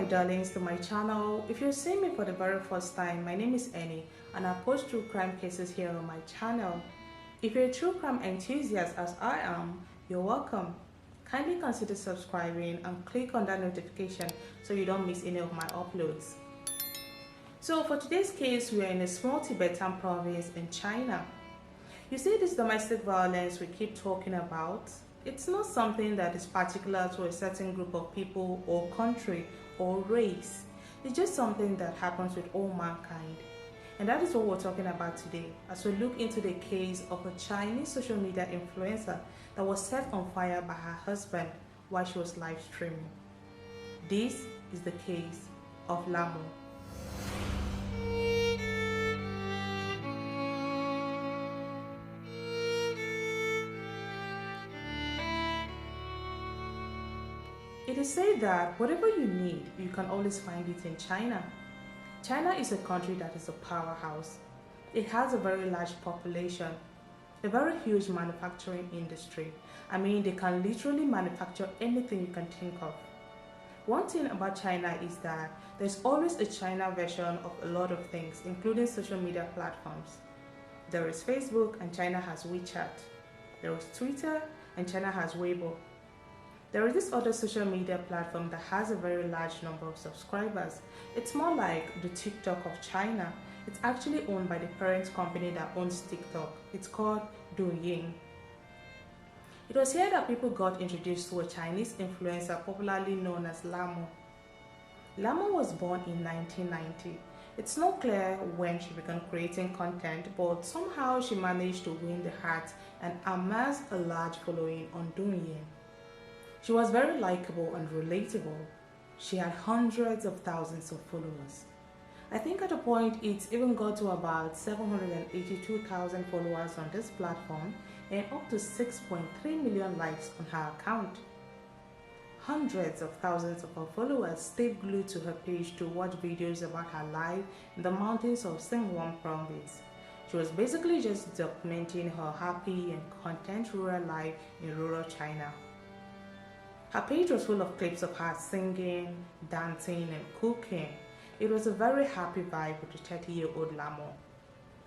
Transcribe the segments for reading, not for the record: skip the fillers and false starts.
my darlings to my channel. If you're seeing me for the very first time, my name is Annie and I post true crime cases here on my channel. If you're a true crime enthusiast as I am, you're welcome. Kindly consider subscribing and click on that notification so you don't miss any of my uploads. So for today's case, we are in a small Tibetan province in China. You see, this domestic violence we keep talking about, it's not something that is particular to a certain group of people or country or race. It's just something that happens with all mankind. And that is what we're talking about today as we look into the case of a Chinese social media influencer that was set on fire by her husband while she was live streaming. This is the case of Lhamo. It is said that whatever you need, you can always find it in China. China is a country that is a powerhouse. It has a very large population, a very huge manufacturing industry. I mean, they can literally manufacture anything you can think of. One thing about China is that there's always a China version of a lot of things, including social media platforms. There is Facebook and China has WeChat. There is Twitter and China has Weibo. There is this other social media platform that has a very large number of subscribers. It's more like the TikTok of China. It's actually owned by the parent company that owns TikTok. It's called Douyin. It was here that people got introduced to a Chinese influencer popularly known as Lamu. Lamu was born in 1990. It's not clear when she began creating content, but somehow she managed to win the hearts and amass a large following on Douyin. She was very likable and relatable. She had hundreds of thousands of followers. I think at a point it even got to about 782,000 followers on this platform and up to 6.3 million likes on her account. Hundreds of thousands of her followers stayed glued to her page to watch videos about her life in the mountains of Xinjiang province. She was basically just documenting her happy and content rural life in rural China. Her page was full of clips of her singing, dancing, and cooking. It was a very happy vibe with the 30-year-old Lhamo.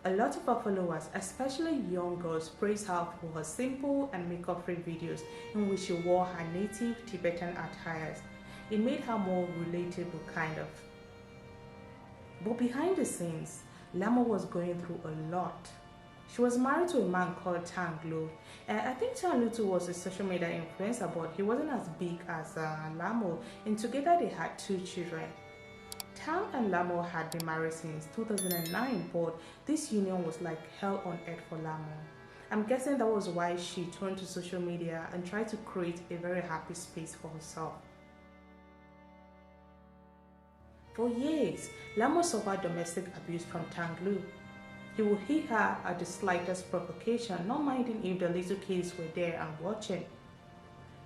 A lot of her followers, especially young girls, praised her for her simple and makeup-free videos in which she wore her native Tibetan attires. It made her more relatable, kind of. But behind the scenes, Lhamo was going through a lot. She was married to a man called Tang Lu, and I think Tang Lu too was a social media influencer, but he wasn't as big as Lhamo, and together they had 2 children. Tang and Lhamo had been married since 2009, but this union was like hell on earth for Lhamo. I'm guessing that was why she turned to social media and tried to create a very happy space for herself. For years, Lhamo suffered domestic abuse from Tang Lu. He would hit her at the slightest provocation, not minding if the little kids were there and watching.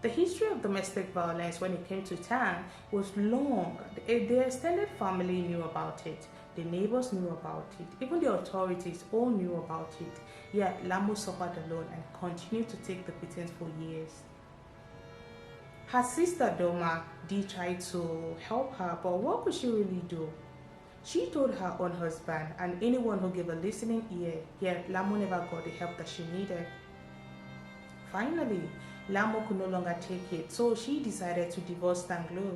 The history of domestic violence when it came to Tang was long. The extended family knew about it, the neighbors knew about it, even the authorities all knew about it. Yet Lhamo suffered alone and continued to take the beatings for years. Her sister Doma did try to help her, but what could she really do? She told her own husband and anyone who gave a listening ear, yet Lhamo never got the help that she needed. Finally, Lhamo could no longer take it, so she decided to divorce Tang Lu.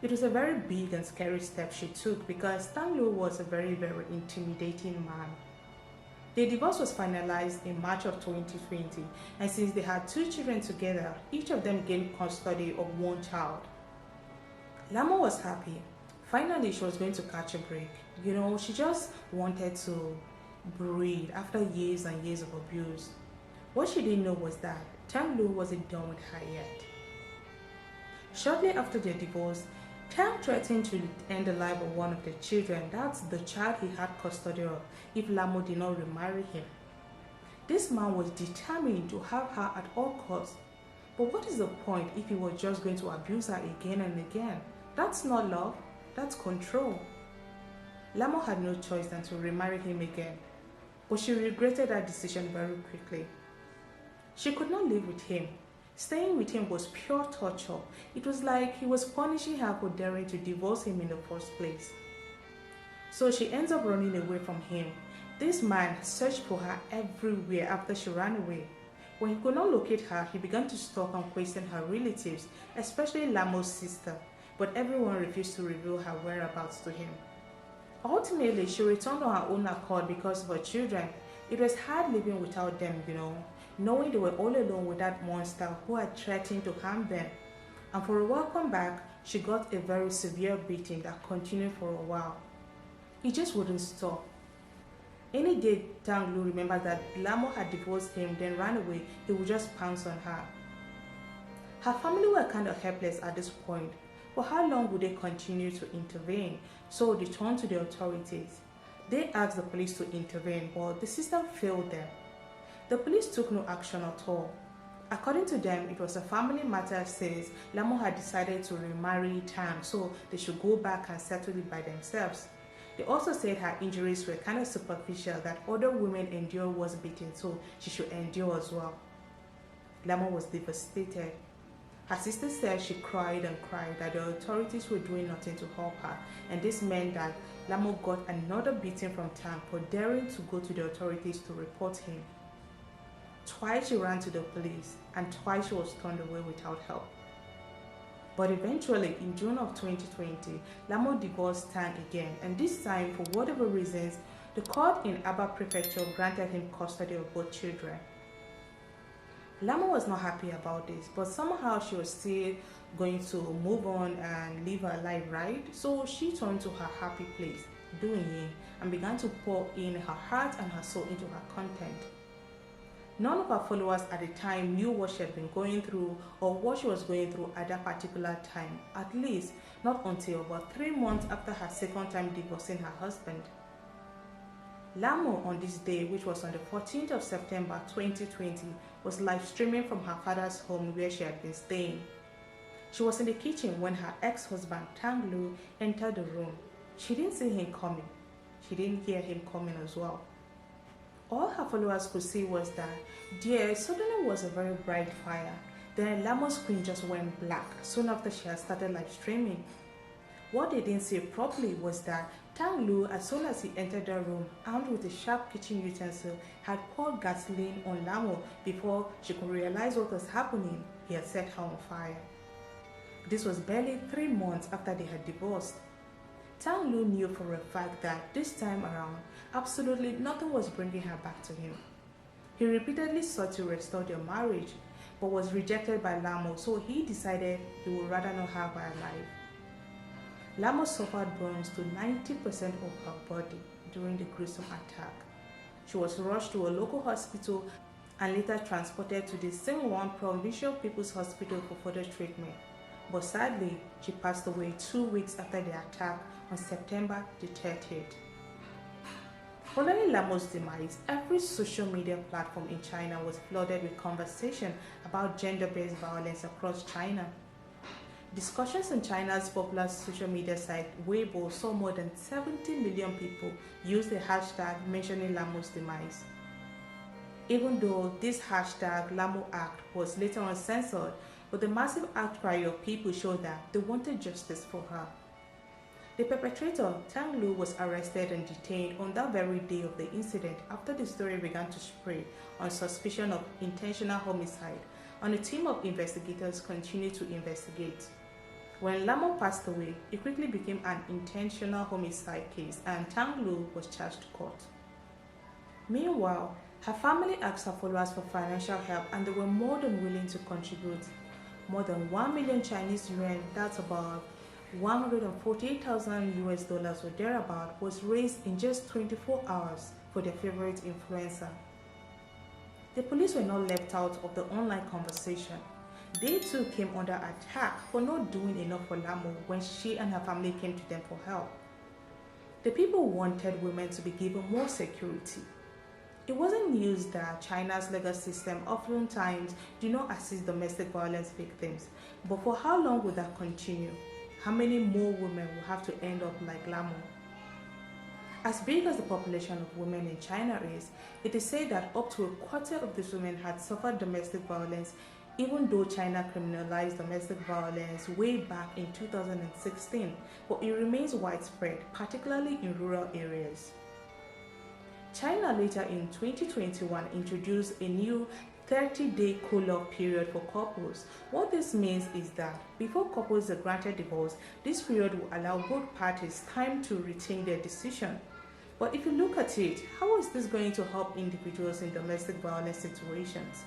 It was a very big and scary step she took because Tang Lu was a very intimidating man. The divorce was finalized in March of 2020, and since they had 2 children together, each of them gained custody of 1 child. Lhamo was happy. Finally, she was going to catch a break. You know, she just wanted to breathe after years and years of abuse. What she didn't know was that Tang Lu wasn't done with her yet. Shortly after their divorce, Tang threatened to end the life of one of their children, that's the child he had custody of, if Lhamo did not remarry him. This man was determined to have her at all costs. But what is the point if he was just going to abuse her again and again? That's not love. That's control. Lhamo had no choice than to remarry him again, but she regretted that decision very quickly. She could not live with him. Staying with him was pure torture. It was like he was punishing her for daring to divorce him in the first place. So she ends up running away from him. This man searched for her everywhere after she ran away. When he could not locate her, he began to stalk and question her relatives, especially Lamo's sister, but everyone refused to reveal her whereabouts to him. Ultimately, she returned on her own accord because of her children. It was hard living without them, knowing they were all alone with that monster who had threatened to harm them. And for a welcome back, she got a very severe beating that continued for a while. He just wouldn't stop. Any day Tang Lu remembered that Lhamo had divorced him, then ran away, he would just pounce on her. Her family were kind of helpless at this point. For how long would they continue to intervene? So they turned to the authorities. They asked the police to intervene, but the system failed them. The police took no action at all. According to them, it was a family matter since Lhamo had decided to remarry Tang, so they should go back and settle it by themselves. They also said her injuries were kind of superficial, that other women endure was beating, so she should endure as well. Lhamo was devastated. Her sister said she cried and cried, that the authorities were doing nothing to help her, and this meant that Lhamo got another beating from Tang for daring to go to the authorities to report him. Twice she ran to the police, and twice she was turned away without help. But eventually, in June of 2020, Lhamo divorced Tang again, and this time, for whatever reasons, the court in Aba Prefecture granted him custody of both children. Lhamo was not happy about this, but somehow she was still going to move on and live her life, right? So she turned to her happy place, doing, and began to pour in her heart and her soul into her content. None of her followers at the time knew what she had been going through or what she was going through at that particular time, at least not until about 3 months after her second time divorcing her husband. Lamu on this day, which was on the 14th of September 2020, was live streaming from her father's home where she had been staying. She was in the kitchen when her ex-husband Tang Lu entered the room. She didn't see him coming. She didn't hear him coming as well. All her followers could see was that there suddenly was a very bright fire. Then Lamo's screen just went black soon after she had started live streaming. What they didn't see properly was that Tang Lu, as soon as he entered the room, armed with a sharp kitchen utensil, had poured gasoline on Lhamo before she could realize what was happening. He had set her on fire. This was barely 3 months after they had divorced. Tang Lu knew for a fact that this time around, absolutely nothing was bringing her back to him. He repeatedly sought to restore their marriage, but was rejected by Lhamo, so he decided he would rather not have her alive. Lhamo suffered burns to 90% of her body during the gruesome attack. She was rushed to a local hospital and later transported to the Xinhuang Provincial People's Hospital for further treatment. But sadly, she passed away 2 weeks after the attack on September the 30th. Following Lamo's demise, every social media platform in China was flooded with conversation about gender-based violence across China. Discussions on China's popular social media site Weibo saw more than 70 million people use the hashtag mentioning Lamo's demise. Even though this hashtag Lamo Act was later on censored, but the massive outcry of people showed that they wanted justice for her. The perpetrator, Tang Lu, was arrested and detained on that very day of the incident after the story began to spread on suspicion of intentional homicide, and a team of investigators continued to investigate. When Lamo passed away, it quickly became an intentional homicide case and Tang Lu was charged to court. Meanwhile, her family asked her followers for financial help and they were more than willing to contribute. More than 1 million Chinese yuan, that's about $148,000 or thereabout, was raised in just 24 hours for their favorite influencer. The police were not left out of the online conversation. They too came under attack for not doing enough for Lamo when she and her family came to them for help. The people wanted women to be given more security. It wasn't news that China's legal system oftentimes do not assist domestic violence victims, but for how long will that continue? How many more women will have to end up like Lamo? As big as the population of women in China is, it is said that up to a quarter of these women had suffered domestic violence even though China criminalized domestic violence way back in 2016, but it remains widespread, particularly in rural areas. China later in 2021 introduced a new 30-day cool-off period for couples. What this means is that before couples are granted divorce, this period will allow both parties time to rethink their decision. But if you look at it, how is this going to help individuals in domestic violence situations?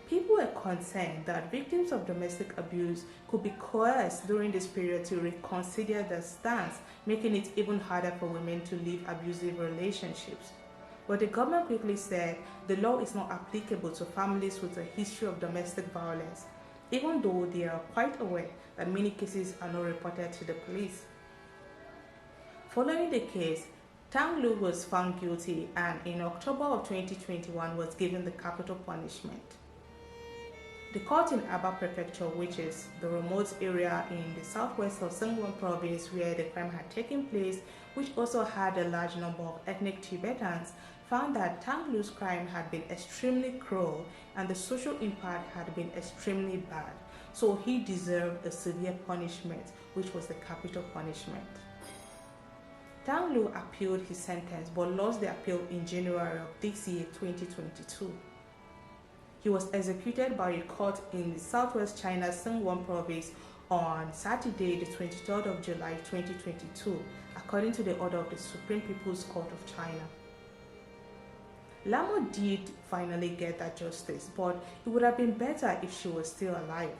People are concerned that victims of domestic abuse could be coerced during this period to reconsider their stance, making it even harder for women to leave abusive relationships. But the government quickly said the law is not applicable to families with a history of domestic violence, even though they are quite aware that many cases are not reported to the police. Following the case, Tang Lu was found guilty and in October of 2021 was given the capital punishment. The court in Aba Prefecture, which is the remote area in the southwest of Sengwon province where the crime had taken place, which also had a large number of ethnic Tibetans, found that Tang Lu's crime had been extremely cruel and the social impact had been extremely bad, so he deserved a severe punishment, which was the capital punishment. Tang Lu appealed his sentence but lost the appeal in January of this year, 2022. He was executed by a court in the southwest China's Sengwon province on Saturday, the 23rd of July 2022, according to the order of the Supreme People's Court of China. Lhamo did finally get that justice, but it would have been better if she was still alive.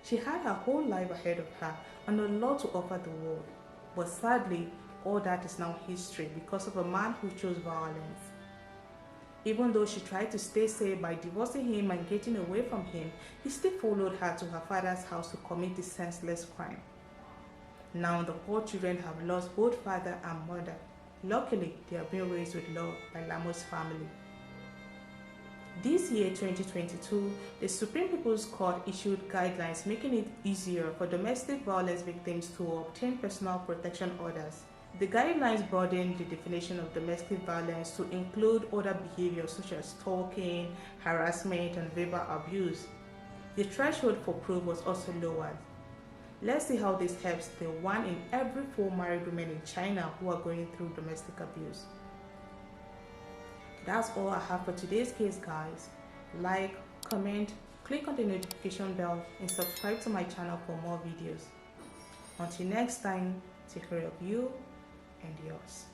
She had her whole life ahead of her and a lot to offer the world. But sadly, all that is now history because of a man who chose violence. Even though she tried to stay safe by divorcing him and getting away from him, he still followed her to her father's house to commit this senseless crime. Now the poor children have lost both father and mother. Luckily, they are being raised with love by Lamu's family. This year, 2022, the Supreme People's Court issued guidelines making it easier for domestic violence victims to obtain personal protection orders. The guidelines broadened the definition of domestic violence to include other behaviors such as stalking, harassment, and verbal abuse. The threshold for proof was also lowered. Let's see how this helps the 1 in every 4 married women in China who are going through domestic abuse. That's all I have for today's case, guys. Like, comment, click on the notification bell, and subscribe to my channel for more videos. Until next time, take care of you and yours.